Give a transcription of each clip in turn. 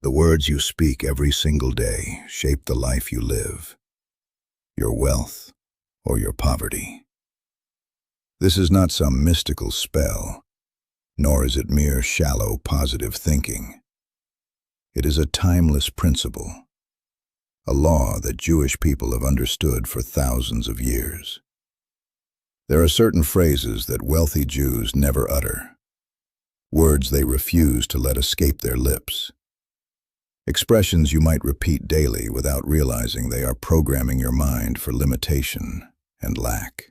The words you speak every single day shape the life you live, your wealth or your poverty. This is not some mystical spell, nor is it mere shallow positive thinking. It is a timeless principle, a law that Jewish people have understood for thousands of years. There are certain phrases that wealthy Jews never utter, words they refuse to let escape their lips. Expressions you might repeat daily without realizing they are programming your mind for limitation and lack.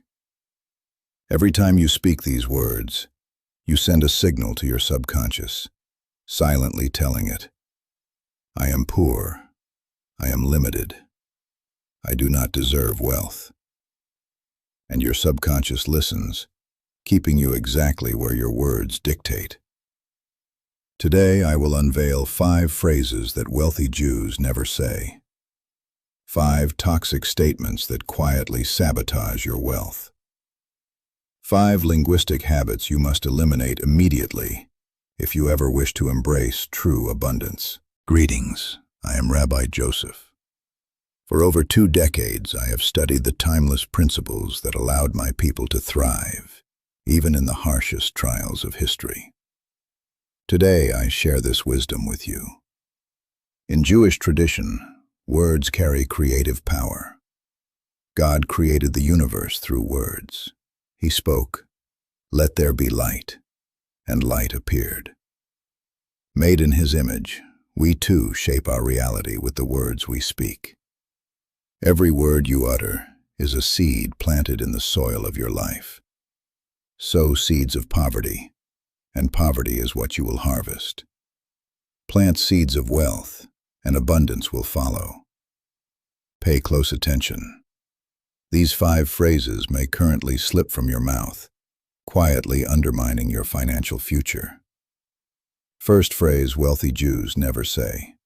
Every time you speak these words, you send a signal to your subconscious, silently telling it, "I am poor, I am limited, I do not deserve wealth." And your subconscious listens, keeping you exactly where your words dictate. Today, I will unveil 5 phrases that wealthy Jews never say. 5 toxic statements that quietly sabotage your wealth. 5 linguistic habits you must eliminate immediately if you ever wish to embrace true abundance. Greetings, I am Rabbi Joseph. For over 2 decades, I have studied the timeless principles that allowed my people to thrive, even in the harshest trials of history. Today, I share this wisdom with you. In Jewish tradition, words carry creative power. God created the universe through words. He spoke, "Let there be light," and light appeared. Made in His image, we too shape our reality with the words we speak. Every word you utter is a seed planted in the soil of your life. Sow seeds of poverty, and poverty is what you will harvest. Plant seeds of wealth, and abundance will follow. Pay close attention. These 5 phrases may currently slip from your mouth, quietly undermining your financial future. First phrase wealthy Jews never say.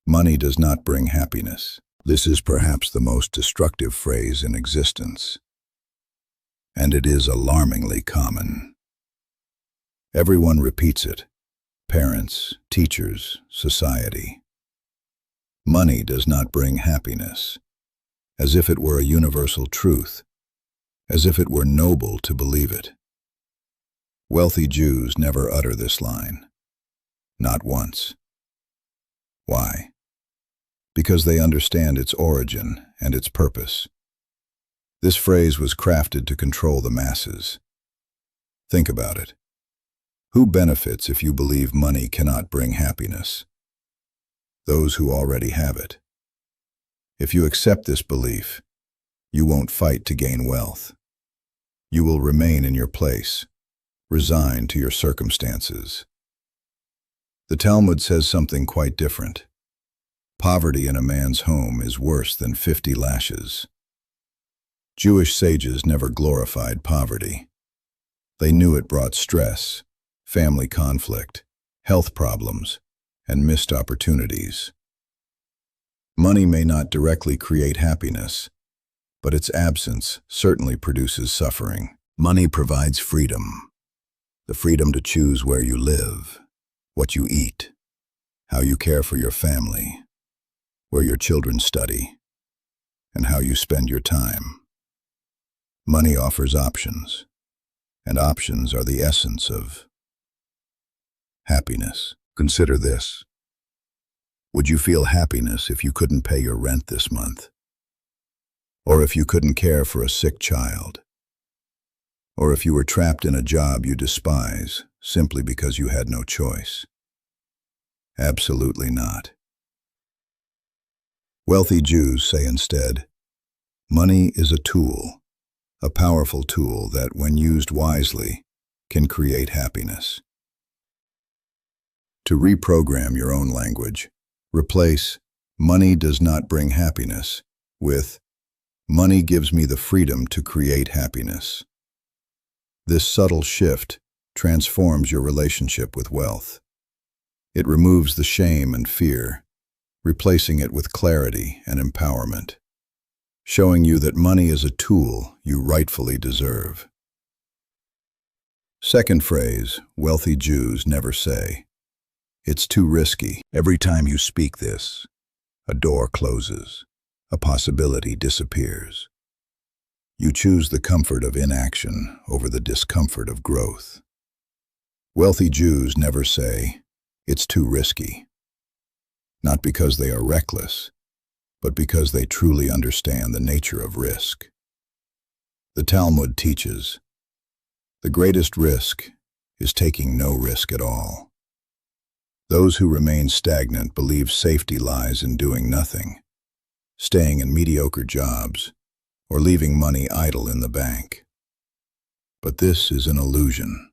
Money does not bring happiness. This is perhaps the most destructive phrase in existence, and it is alarmingly common. Everyone repeats it: parents, teachers, society. Money does not bring happiness, as if it were a universal truth, as if it were noble to believe it. Wealthy Jews never utter this line, not once. Why? Because they understand its origin and its purpose. This phrase was crafted to control the masses. Think about it. Who benefits if you believe money cannot bring happiness? Those who already have it. If you accept this belief, you won't fight to gain wealth. You will remain in your place, resigned to your circumstances. The Talmud says something quite different. Poverty in a man's home is worse than 50 lashes. Jewish sages never glorified poverty. They knew it brought stress, family conflict, health problems, and missed opportunities. Money may not directly create happiness, but its absence certainly produces suffering. Money provides freedom, the freedom to choose where you live, what you eat, how you care for your family, where your children study, and how you spend your time. Money offers options, and options are the essence of happiness. Consider this. Would you feel happiness if you couldn't pay your rent this month? Or if you couldn't care for a sick child? Or if you were trapped in a job you despise simply because you had no choice? Absolutely not. Wealthy Jews say instead, money is a tool, a powerful tool that, when used wisely, can create happiness. To reprogram your own language, replace "money does not bring happiness" with "money gives me the freedom to create happiness." This subtle shift transforms your relationship with wealth. It removes the shame and fear, replacing it with clarity and empowerment, showing you that money is a tool you rightfully deserve. Second phrase wealthy Jews never say. It's too risky. Every time you speak this, a door closes, a possibility disappears. You choose the comfort of inaction over the discomfort of growth. Wealthy Jews never say, "It's too risky," not because they are reckless, but because they truly understand the nature of risk. The Talmud teaches, the greatest risk is taking no risk at all. Those who remain stagnant believe safety lies in doing nothing, staying in mediocre jobs, or leaving money idle in the bank. But this is an illusion.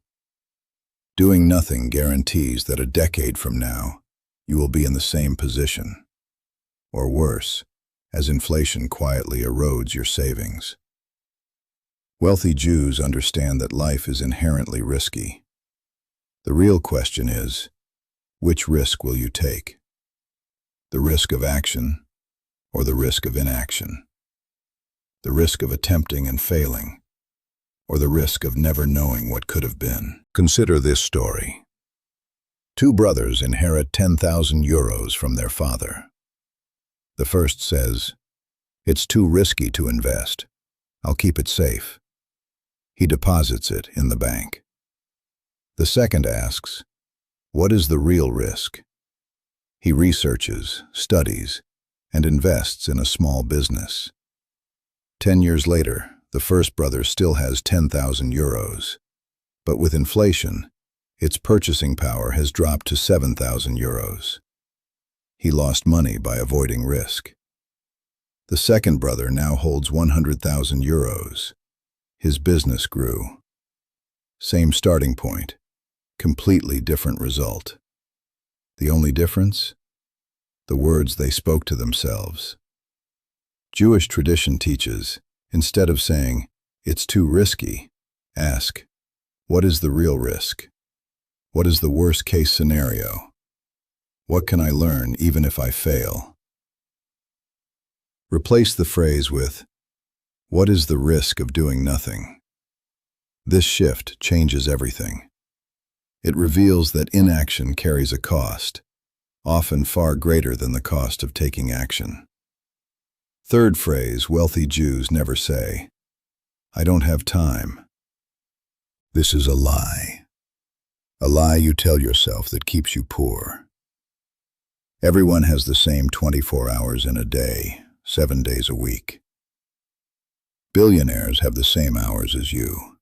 Doing nothing guarantees that a decade from now, you will be in the same position, or worse, as inflation quietly erodes your savings. Wealthy Jews understand that life is inherently risky. The real question is, which risk will you take? The risk of action or the risk of inaction? The risk of attempting and failing, or the risk of never knowing what could have been? Consider this story. Two brothers inherit 10,000 euros from their father. The first says, "It's too risky to invest. I'll keep it safe." He deposits it in the bank. The second asks, "What is the real risk?" He researches, studies, and invests in a small business. 10 years later, the first brother still has 10,000 euros, but with inflation, its purchasing power has dropped to 7,000 euros. He lost money by avoiding risk. The second brother now holds 100,000 euros. His business grew. Same starting point, completely different result. The only difference? The words they spoke to themselves. Jewish tradition teaches, instead of saying, "It's too risky," ask, "What is the real risk? What is the worst-case scenario? What can I learn even if I fail?" Replace the phrase with, "What is the risk of doing nothing?" This shift changes everything. It reveals that inaction carries a cost, often far greater than the cost of taking action. Third phrase wealthy Jews never say, "I don't have time." This is a lie. A lie you tell yourself that keeps you poor. Everyone has the same 24 hours in a day, 7 days a week. Billionaires have the same hours as you.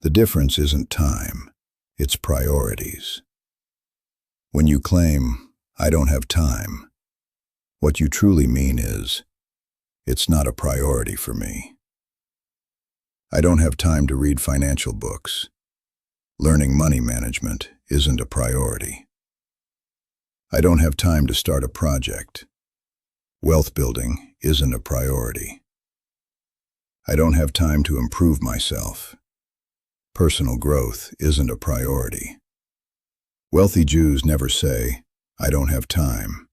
The difference isn't time, it's priorities. When you claim, "I don't have time," what you truly mean is, "It's not a priority for me." I don't have time to read financial books. Learning money management isn't a priority. I don't have time to start a project. Wealth building isn't a priority. I don't have time to improve myself. Personal growth isn't a priority. Wealthy Jews never say, "I don't have time,"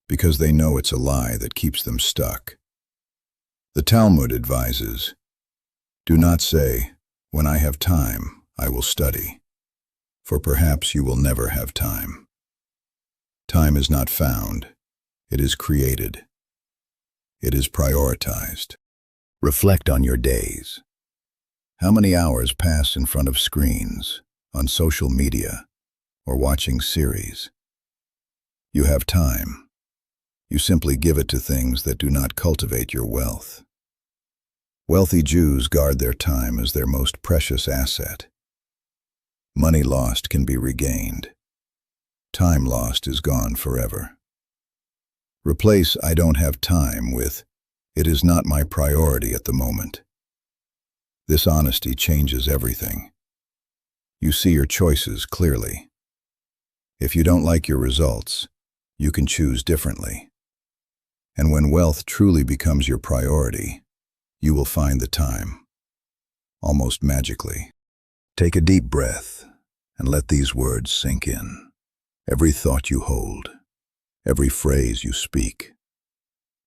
because they know it's a lie that keeps them stuck. The Talmud advises, "Do not say, 'When I have time, I will study,' for perhaps you will never have time. Time is not found, it is created. It is prioritized." Reflect on your days. How many hours pass in front of screens, on social media, or watching series? You have time. You simply give it to things that do not cultivate your wealth. Wealthy Jews guard their time as their most precious asset. Money lost can be regained. Time lost is gone forever. Replace "I don't have time" with "It is not my priority at the moment." This honesty changes everything. You see your choices clearly. If you don't like your results, you can choose differently. And when wealth truly becomes your priority, you will find the time, almost magically. Take a deep breath and let these words sink in. Every thought you hold, every phrase you speak,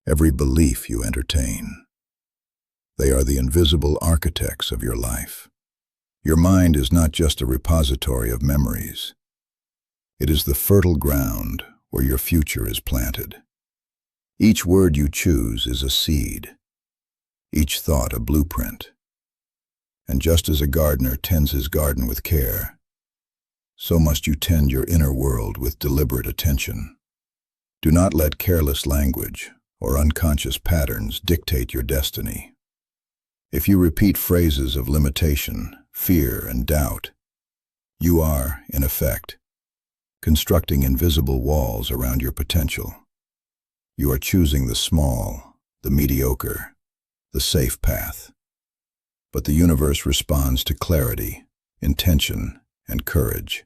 every belief you entertain, they are the invisible architects of your life. Your mind is not just a repository of memories. It is the fertile ground where your future is planted. Each word you choose is a seed, each thought a blueprint. And just as a gardener tends his garden with care, so must you tend your inner world with deliberate attention. Do not let careless language or unconscious patterns dictate your destiny. If you repeat phrases of limitation, fear, and doubt, you are, in effect, constructing invisible walls around your potential. You are choosing the small, the mediocre, the safe path. But the universe responds to clarity, intention, and courage.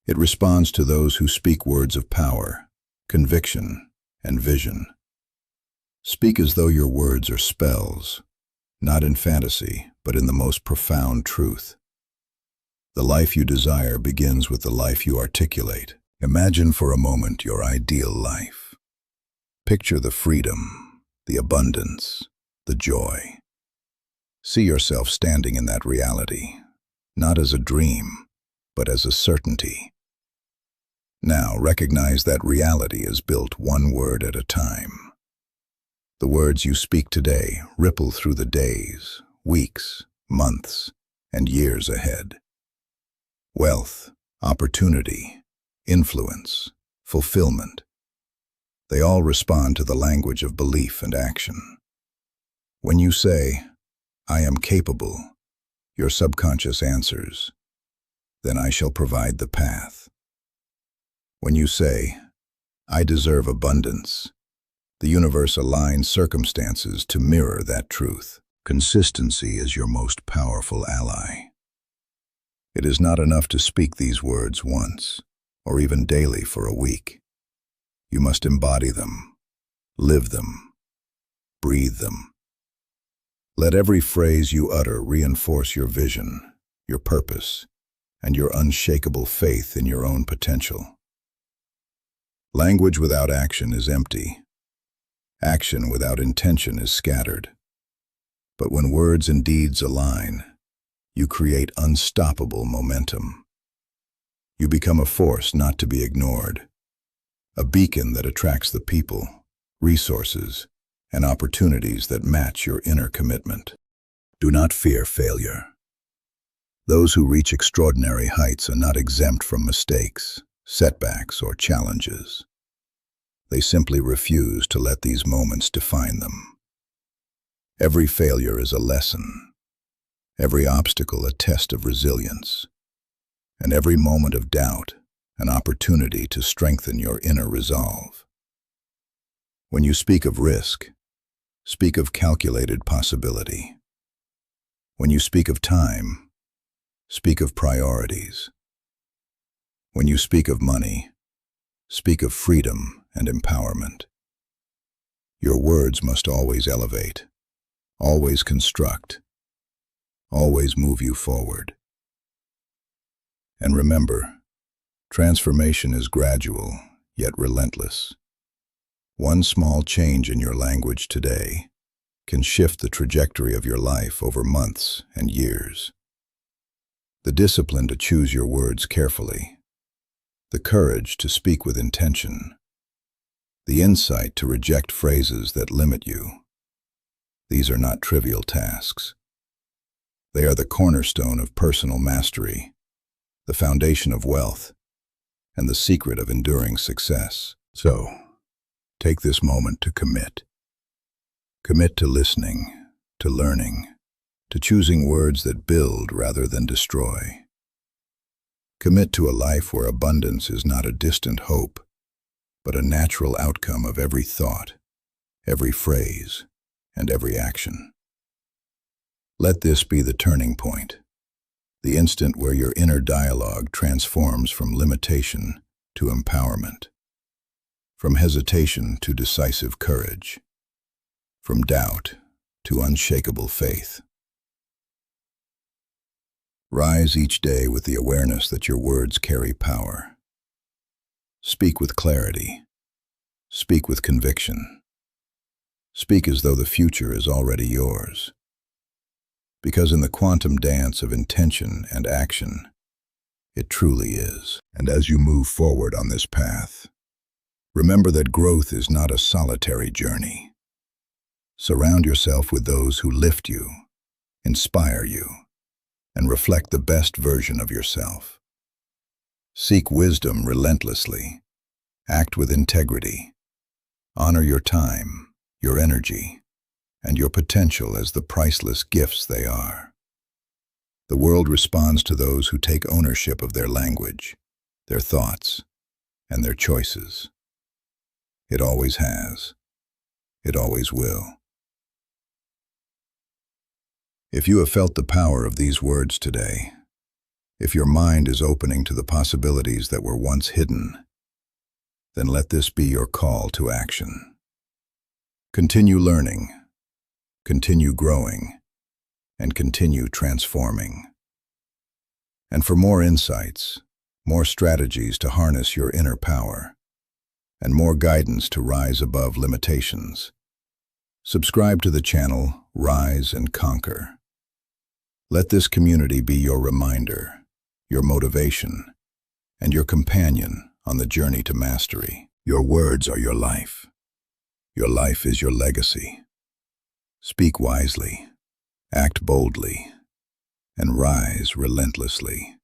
It responds to those who speak words of power, conviction, and vision. Speak as though your words are spells, not in fantasy, but in the most profound truth. The life you desire begins with the life you articulate. Imagine for a moment your ideal life. Picture the freedom, the abundance, the joy. See yourself standing in that reality, not as a dream, but as a certainty. Now recognize that reality is built one word at a time. The words you speak today ripple through the days, weeks, months, and years ahead. Wealth, opportunity, influence, fulfillment. They all respond to the language of belief and action. When you say, "I am capable," your subconscious answers, "Then I shall provide the path." When you say, "I deserve abundance," the universe aligns circumstances to mirror that truth. Consistency is your most powerful ally. It is not enough to speak these words once, or even daily for a week. You must embody them, live them, breathe them. Let every phrase you utter reinforce your vision, your purpose, and your unshakable faith in your own potential. Language without action is empty. Action without intention is scattered. But when words and deeds align, you create unstoppable momentum. You become a force not to be ignored, a beacon that attracts the people, resources, and opportunities that match your inner commitment. Do not fear failure. Those who reach extraordinary heights are not exempt from mistakes, setbacks, or challenges. They simply refuse to let these moments define them. Every failure is a lesson, every obstacle a test of resilience, and every moment of doubt an opportunity to strengthen your inner resolve. When you speak of risk, speak of calculated possibility. When you speak of time, speak of priorities. When you speak of money, speak of freedom and empowerment. Your words must always elevate, always construct, always move you forward. And remember, transformation is gradual, yet relentless. One small change in your language today can shift the trajectory of your life over months and years. The discipline to choose your words carefully, the courage to speak with intention, the insight to reject phrases that limit you. These are not trivial tasks. They are the cornerstone of personal mastery, the foundation of wealth, and the secret of enduring success. So, take this moment to commit. Commit to listening, to learning, to choosing words that build rather than destroy. Commit to a life where abundance is not a distant hope, but a natural outcome of every thought, every phrase, and every action. Let this be the turning point, the instant where your inner dialogue transforms from limitation to empowerment, from hesitation to decisive courage, from doubt to unshakable faith. Rise each day with the awareness that your words carry power. Speak with clarity. Speak with conviction. Speak as though the future is already yours. Because in the quantum dance of intention and action, It truly is. And as you move forward on this path, remember that growth is not a solitary journey. Surround yourself with those who lift you, inspire you, and reflect the best version of yourself. Seek wisdom relentlessly. Act with integrity. Honor your time, your energy, and your potential as the priceless gifts they are. The world responds to those who take ownership of their language, their thoughts, and their choices. It always has. It always will. If you have felt the power of these words today, if your mind is opening to the possibilities that were once hidden, then let this be your call to action. Continue learning, continue growing, and continue transforming. And for more insights, more strategies to harness your inner power, and more guidance to rise above limitations, subscribe to the channel Rise and Conquer. Let this community be your reminder, your motivation, and your companion on the journey to mastery. Your words are your life. Your life is your legacy. Speak wisely, act boldly, and rise relentlessly.